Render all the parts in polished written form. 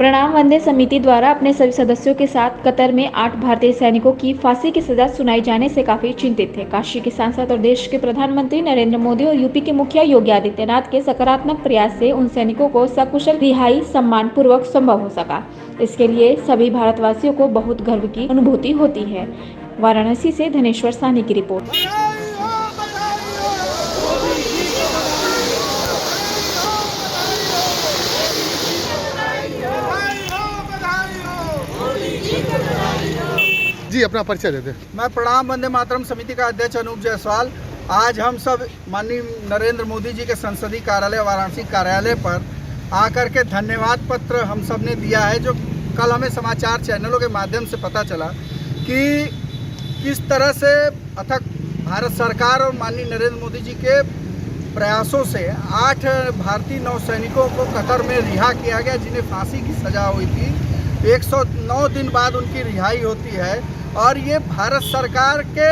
प्रणाम वंदे समिति द्वारा अपने सभी सदस्यों के साथ कतर में 8 भारतीय सैनिकों की फांसी की सजा सुनाई जाने से काफी चिंतित थे। काशी के सांसद और देश के प्रधानमंत्री नरेंद्र मोदी और यूपी के मुखिया योगी आदित्यनाथ के सकारात्मक प्रयास से उन सैनिकों को सकुशल रिहाई सम्मान पूर्वक संभव हो सका। इसके लिए सभी भारतवासियों को बहुत गर्व की अनुभूति होती है। वाराणसी से धनेश्वर साहनी की रिपोर्ट। जी अपना परिचय दे दें। मैं प्रणाम वंदे मातरम समिति का अध्यक्ष अनूप जायसवाल। आज हम सब माननीय नरेंद्र मोदी जी के संसदीय कार्यालय वाराणसी कार्यालय पर आकर के धन्यवाद पत्र हम सब ने दिया है। जो कल हमें समाचार चैनलों के माध्यम से पता चला कि किस तरह से अथक भारत सरकार और माननीय नरेंद्र मोदी जी के प्रयासों से 8 भारतीय नौसैनिकों को कतर में रिहा किया गया, जिन्हें फांसी की सजा हुई थी। 109 दिन बाद उनकी रिहाई होती है और ये भारत सरकार के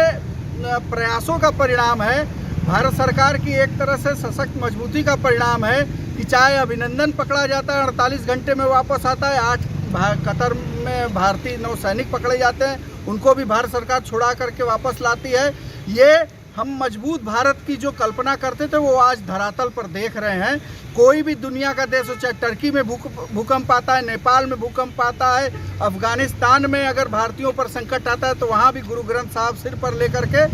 प्रयासों का परिणाम है। भारत सरकार की एक तरह से सशक्त मजबूती का परिणाम है कि चाहे अभिनंदन पकड़ा जाता है 48 घंटे में वापस आता है, 8 कतर में भारतीय नौसैनिक पकड़े जाते हैं, उनको भी भारत सरकार छुड़ा करके वापस लाती है। ये हम मजबूत भारत की जो कल्पना करते थे वो आज धरातल पर देख रहे हैं। कोई भी दुनिया का देश हो, चाहे टर्की में भूकंप आता है, नेपाल में भूकंप आता है, अफगानिस्तान में अगर भारतीयों पर संकट आता है तो वहाँ भी गुरु ग्रंथ साहब सिर पर लेकर के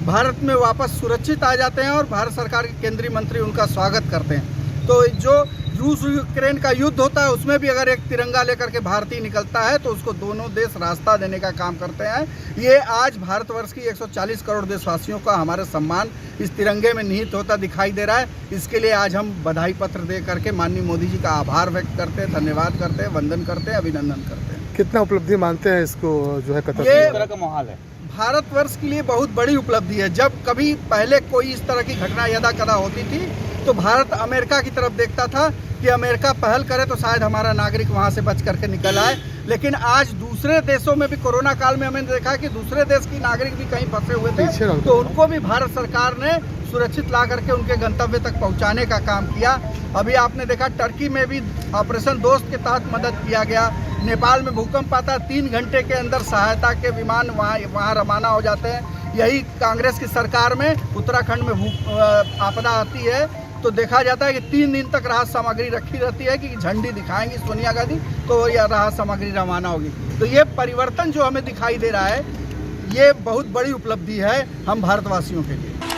भारत में वापस सुरक्षित आ जाते हैं और भारत सरकार के केंद्रीय मंत्री उनका स्वागत करते हैं। तो जो रूस यूक्रेन का युद्ध होता है उसमें भी अगर एक तिरंगा लेकर के भारतीय निकलता है तो उसको दोनों देश रास्ता देने का काम करते हैं। ये आज भारतवर्ष की 140 करोड़ देशवासियों का हमारे सम्मान इस तिरंगे में निहित होता दिखाई दे रहा है। इसके लिए आज हम बधाई पत्र दे करके माननीय मोदी जी का आभार व्यक्त करते हैं, धन्यवाद करते हैं, वंदन करते हैं, अभिनंदन करते हैं। कितना उपलब्धि मानते हैं इसको जो है कतर? ये तरह का माहौल है भारतवर्ष के लिए बहुत बड़ी उपलब्धि है। जब कभी पहले कोई इस तरह की घटना यदा कदा होती थी तो भारत अमेरिका की तरफ देखता था कि अमेरिका पहल करे तो शायद हमारा नागरिक वहां से बच करके निकल आए। लेकिन आज दूसरे देशों में भी कोरोना काल में हमने देखा कि दूसरे देश की नागरिक भी कहीं फंसे हुए थे तो उनको भी भारत सरकार ने सुरक्षित ला करके उनके गंतव्य तक पहुंचाने का काम किया। अभी आपने देखा टर्की में भी ऑपरेशन दोस्त के तहत मदद किया गया। नेपाल में भूकंप आता है, 3 घंटे के अंदर सहायता के विमान वहाँ रवाना हो जाते हैं। यही कांग्रेस की सरकार में उत्तराखंड में आपदा आती है तो देखा जाता है कि 3 दिन तक राहत सामग्री रखी रहती है कि झंडी दिखाएंगी सोनिया गांधी तो यह राहत सामग्री रवाना होगी। तो ये परिवर्तन जो हमें दिखाई दे रहा है ये बहुत बड़ी उपलब्धि है हम भारतवासियों के लिए।